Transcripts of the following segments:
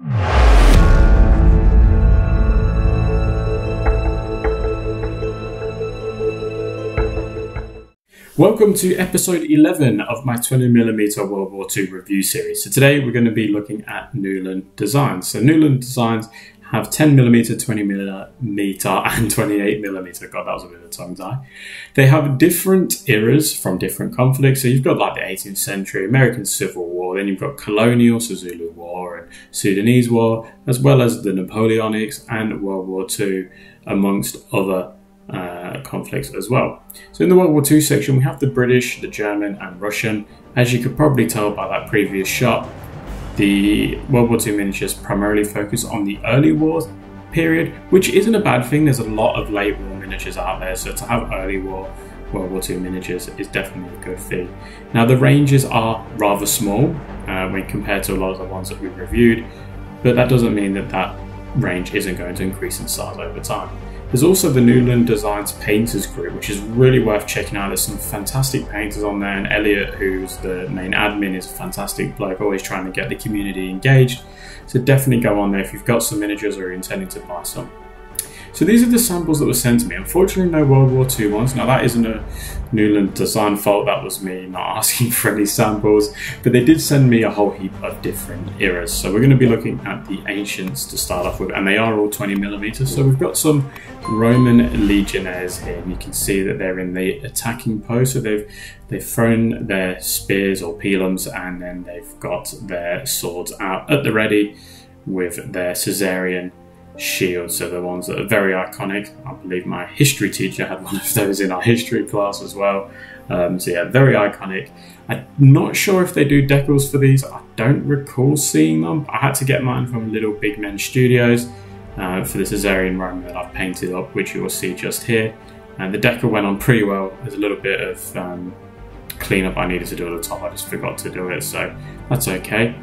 Welcome to episode 11 of my 20mm World War II review series. So today we're going to be looking at Newline Designs. So Newline Designs have 10mm, 20mm and 28mm. God, that was a bit of a tongue tie. They have different eras from different conflicts. So you've got like the 18th century, American Civil War, then you've got colonial, so Zulu War and Sudanese War, as well as the Napoleonics and World War II, amongst other conflicts as well. So in the World War II section, we have the British, the German and Russian. As you could probably tell by that previous shot, the World War II miniatures primarily focus on the early war period, which isn't a bad thing. There's a lot of late war miniatures out there, so to have early war World War II miniatures is definitely a good thing. Now the ranges are rather small when compared to a lot of the ones that we've reviewed, but that doesn't mean that that range isn't going to increase in size over time. There's also the Newline Designs Painters group, which is really worth checking out. There's some fantastic painters on there, and Elliot, who's the main admin, is a fantastic bloke, always trying to get the community engaged. So definitely go on there if you've got some miniatures or you're intending to buy some. So these are the samples that were sent to me. Unfortunately, no World War II ones. Now that isn't a Newline Design fault, that was me not asking for any samples, but they did send me a whole heap of different eras. So we're going to be looking at the ancients to start off with, and they are all 20mm. So we've got some Roman legionnaires here, and you can see that they're in the attacking pose. So they've thrown their spears or pilums, and then they've got their swords out at the ready with their Caesarean shields, so the ones that are very iconic. I believe my history teacher had one of those in our history class as well. So yeah, very iconic. I'm not sure if they do decals for these. I don't recall seeing them. I had to get mine from Little Big Men Studios for the Caesarean Roman that I've painted up, which you will see just here. And the decal went on pretty well. There's a little bit of cleanup I needed to do at the top. I just forgot to do it, so that's okay.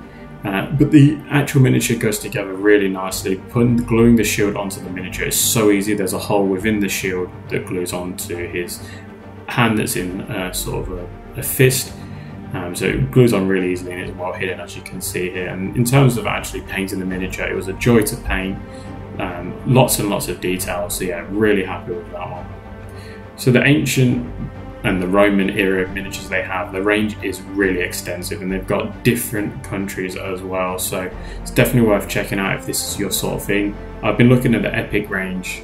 But the actual miniature goes together really nicely. Gluing the shield onto the miniature is so easy. There's a hole within the shield that glues onto his hand that's in sort of a fist. So it glues on really easily and it's well hidden, as you can see here. And in terms of actually painting the miniature, it was a joy to paint. Lots and lots of detail. So yeah, really happy with that one. So the ancient and the Roman era miniatures they have, the range is really extensive, and they've got different countries as well, so it's definitely worth checking out if this is your sort of thing. I've been looking at the Epic range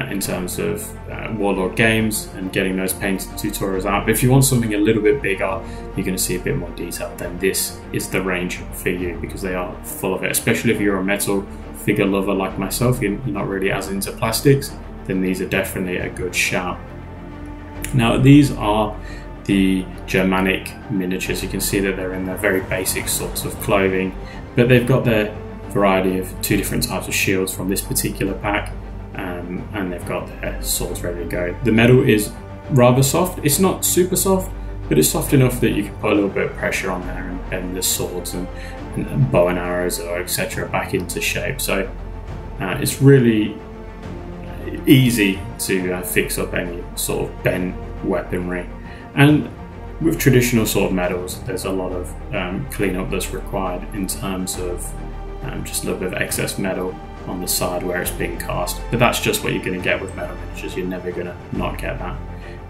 in terms of Warlord games and getting those painting tutorials out, but if you want something a little bit bigger, you're going to see a bit more detail, then this is the range for you, because they are full of it. Especially if you're a metal figure lover like myself, you're not really as into plastics, then these are definitely a good shout. Now these are the Germanic miniatures. You can see that they're in their very basic sorts of clothing, but they've got their variety of two different types of shields from this particular pack, and they've got their swords ready to go. The metal is rather soft. It's not super soft, but it's soft enough that you can put a little bit of pressure on there and bend the swords and bow and arrows or etc. back into shape. So it's really easy to fix up any sort of bent weaponry. And with traditional sort of metals, there's a lot of cleanup that's required in terms of just a little bit of excess metal on the side where it's being cast, but that's just what you're going to get with metal miniatures. You're never going to not get that.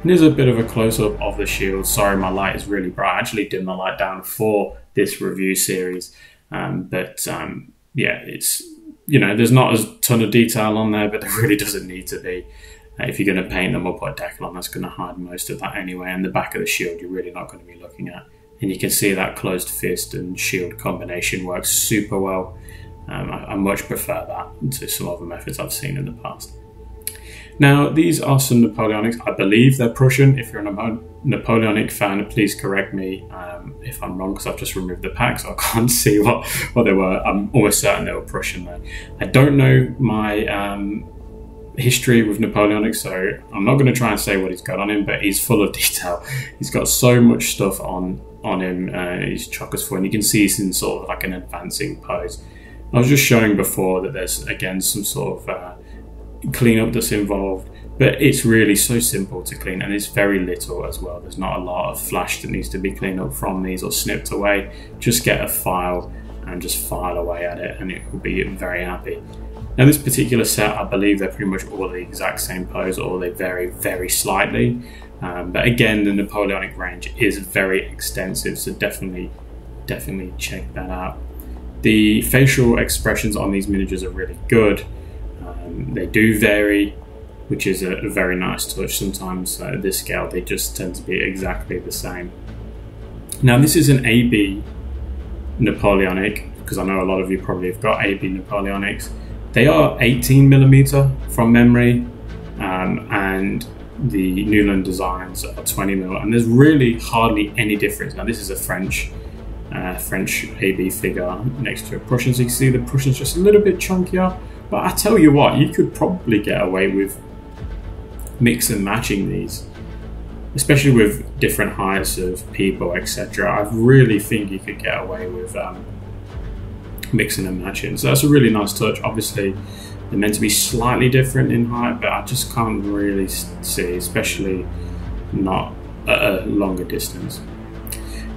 And here's a bit of a close-up of the shield. Sorry, my light is really bright. I actually dimmed my light down for this review series, yeah, it's, you know, there's not a ton of detail on there, but there really doesn't need to be. If you're going to paint them or put a decal on, that's going to hide most of that anyway. And the back of the shield, you're really not going to be looking at. And you can see that closed fist and shield combination works super well. I much prefer that to some other methods I've seen in the past. Now, these are some Napoleonics. I believe they're Prussian. If you're a Napoleonic fan, please correct me if I'm wrong, because I've just removed the pack, so I can't see what they were. I'm almost certain they were Prussian though. I don't know my history with Napoleonic, so I'm not going to try and say what he's got on him, but he's full of detail. He's got so much stuff on him. He's chock full, and you can see he's in sort of like an advancing pose. I was just showing before that there's again some sort of cleanup that's involved, but it's really so simple to clean, and it's very little as well. There's not a lot of flash that needs to be cleaned up from these or snipped away. Just get a file and just file away at it, and it will be very happy. Now this particular set, I believe they're pretty much all the exact same pose, or they vary very slightly. But again, the Napoleonic range is very extensive, so definitely check that out. The facial expressions on these miniatures are really good. They do vary, which is a very nice touch. Sometimes at this scale they just tend to be exactly the same. Now this is an AB Napoleonic, because I know a lot of you probably have got AB Napoleonics. They are 18mm from memory, and the Newline Designs are 20mm, and there's really hardly any difference. Now this is a French AB figure next to a Prussian, so you can see the Prussian's just a little bit chunkier. But I tell you what, you could probably get away with mix and matching these, especially with different heights of people, etc. I really think you could get away with mixing and matching. So that's a really nice touch. Obviously, they're meant to be slightly different in height, but I just can't really see, especially not at a longer distance.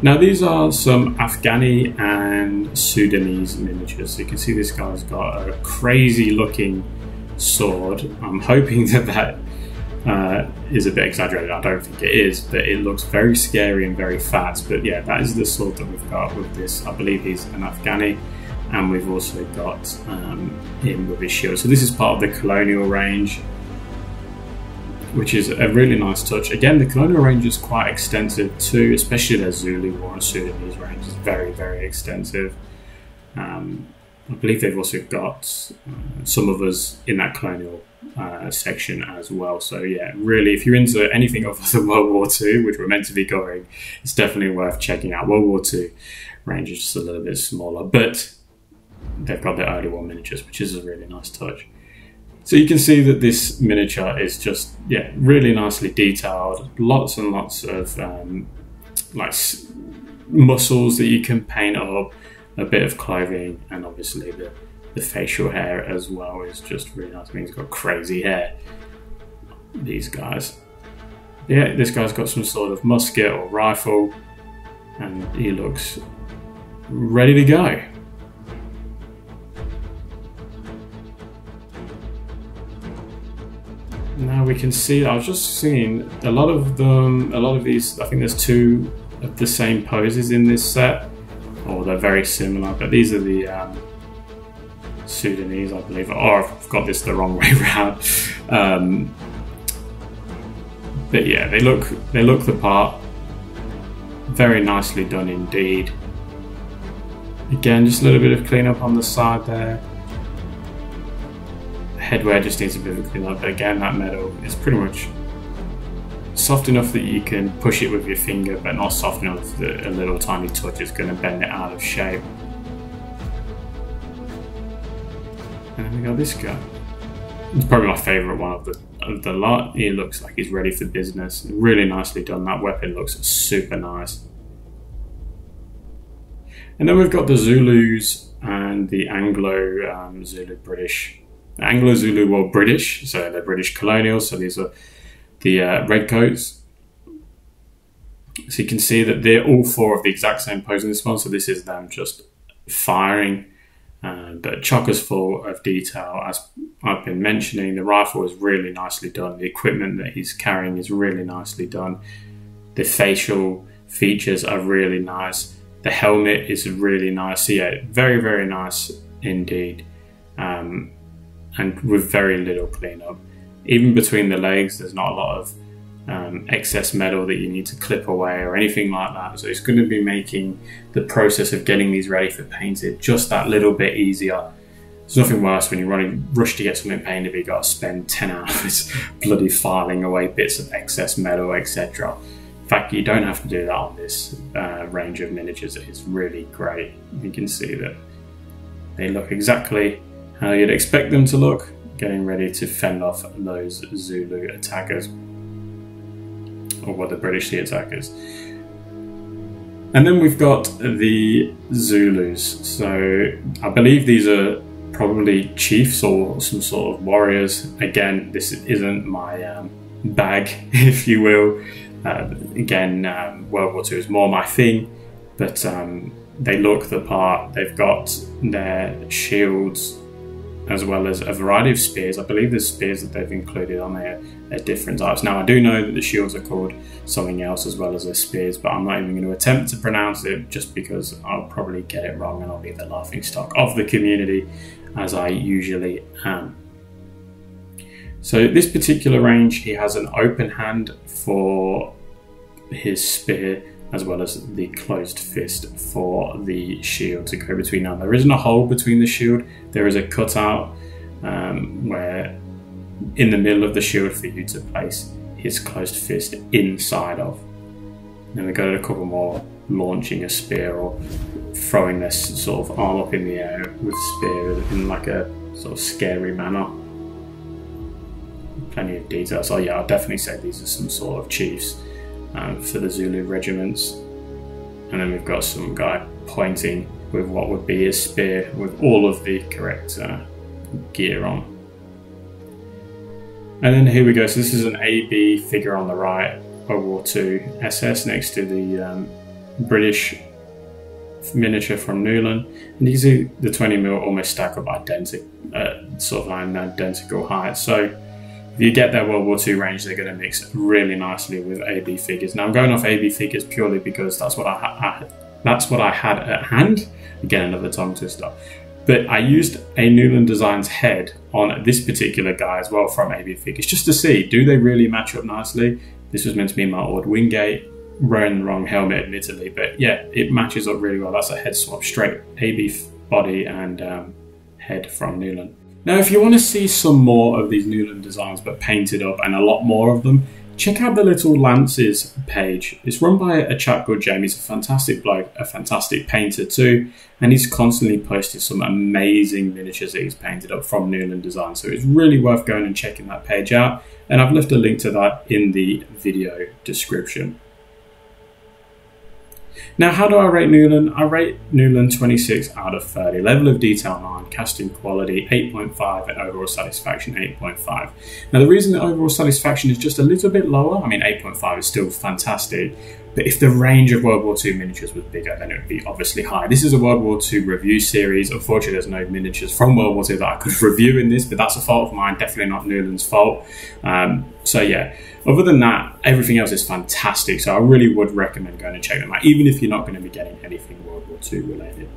Now these are some Afghani and Sudanese miniatures. So you can see this guy's got a crazy looking sword. I'm hoping that is a bit exaggerated. I don't think it is, but it looks very scary and very fat. But yeah, that is the sword that we've got with this. I believe he's an Afghani, and we've also got him with his shield. So this is part of the colonial range, which is a really nice touch. Again, the colonial range is quite extensive too, especially their Zulu War and Sudanese range is very extensive. I believe they've also got some of us in that colonial section as well. So yeah, really, if you're into anything other than World War II, which we're meant to be covering, it's definitely worth checking out. World War II range is just a little bit smaller, but they've got the early war miniatures, which is a really nice touch. So you can see that this miniature is just, yeah, really nicely detailed. Lots and lots of like muscles that you can paint up, a bit of clothing, and obviously the facial hair as well is just really nice. I mean, he's got crazy hair, these guys. Yeah, this guy's got some sort of musket or rifle, and he looks ready to go. Now we can see, I was just seeing a lot of these, I think there's two of the same poses in this set, or they're very similar, but these are the Sudanese, I believe, or I've got this the wrong way around. But yeah, they look the part, very nicely done indeed. Again, just a little bit of cleanup on the side there. Headwear just needs a bit of a clean up, but again, that metal is pretty much soft enough that you can push it with your finger, but not soft enough that a little tiny touch is going to bend it out of shape. And then we got this guy. It's probably my favourite one of the lot. He looks like he's ready for business. Really nicely done. That weapon looks super nice. And then we've got the Zulus and the Anglo-Zulu British. Anglo-Zulu War British, so they're British colonials, so these are the redcoats. So you can see that they're all four of the exact same pose in this one, so this is them just firing, but chock-a-block full of detail. As I've been mentioning, the rifle is really nicely done, the equipment that he's carrying is really nicely done, the facial features are really nice, the helmet is really nice, so yeah, very nice indeed. And with very little cleanup. Even between the legs, there's not a lot of excess metal that you need to clip away or anything like that. So it's going to be making the process of getting these ready for painted just that little bit easier. There's nothing worse when you're rush to get something painted, but you've got to spend 10 hours bloody filing away bits of excess metal, etc. In fact, you don't have to do that on this range of miniatures. It's really great. You can see that they look exactly how you'd expect them to look, getting ready to fend off those Zulu attackers, or what the British Sea attackers. And then we've got the Zulus. So I believe these are probably chiefs or some sort of warriors. Again, this isn't my bag, if you will. Again, World War II is more my thing, but they look the part. They've got their shields as well as a variety of spears. I believe the spears that they've included on there are different types. Now, I do know that the shields are called something else as well as their spears, but I'm not even going to attempt to pronounce it just because I'll probably get it wrong and I'll be the laughing stock of the community, as I usually am. So this particular range, he has an open hand for his spear as well as the closed fist for the shield to go between. Now, there isn't a hole between the shield. There is a cutout where in the middle of the shield for you to place his closed fist inside of. Then we got a couple more launching a spear or throwing this sort of arm up in the air with spear in like a sort of scary manner. Plenty of detail. So yeah, I'll definitely say these are some sort of chiefs for the Zulu regiments. And then we've got some guy pointing with what would be his spear with all of the correct gear on. And then here we go. So this is an AB figure on the right, World War II SS next to the British miniature from Newline. And you can see the 20mm almost stack up identical, sort of an identical height. So if you get their World War II range, they're going to mix really nicely with AB figures. Now I'm going off AB figures purely because that's what I had at hand. Again, another tongue twister. But I used a Newline Designs head on this particular guy as well from AB figures, just to see, do they really match up nicely? This was meant to be my old Wingate, wearing the wrong helmet admittedly, but yeah, it matches up really well. That's a head swap, straight AB body and head from Newline. Now, if you want to see some more of these Newline Designs but painted up and a lot more of them, check out the Little Lances page. It's run by a chap called Jamie. He's a fantastic bloke, a fantastic painter too, and he's constantly posted some amazing miniatures that he's painted up from Newline Designs. So it's really worth going and checking that page out, and I've left a link to that in the video description. Now, how do I rate Newline? I rate Newline 26 out of 30. Level of detail 9, casting quality 8.5, and overall satisfaction 8.5. Now, the reason that overall satisfaction is just a little bit lower, I mean 8.5 is still fantastic, but if the range of World War II miniatures was bigger, then it would be obviously high. This is a World War II review series. Unfortunately, there's no miniatures from World War II that I could review in this, but that's a fault of mine, definitely not Newline's fault. So yeah, other than that, everything else is fantastic. So I really would recommend going and check them out, even if you're not going to be getting anything World War II related.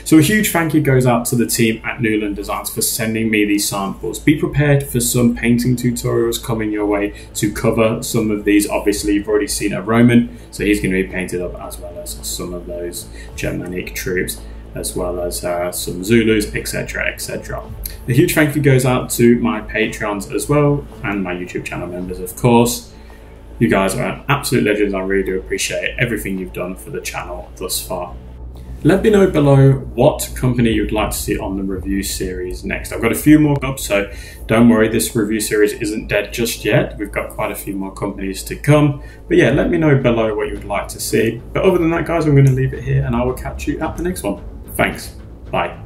So a huge thank you goes out to the team at Newline Designs for sending me these samples. Be prepared for some painting tutorials coming your way to cover some of these. Obviously, you've already seen a Roman, so he's going to be painted up, as well as some of those Germanic troops, as well as some Zulus, etc, etc. A huge thank you goes out to my Patreons as well, and my YouTube channel members, of course. You guys are absolute legends. I really do appreciate everything you've done for the channel thus far. Let me know below what company you'd like to see on the review series next. I've got a few more up, so don't worry, this review series isn't dead just yet. We've got quite a few more companies to come. But yeah, let me know below what you would like to see. But other than that, guys, I'm going to leave it here, and I will catch you at the next one. Thanks. Bye.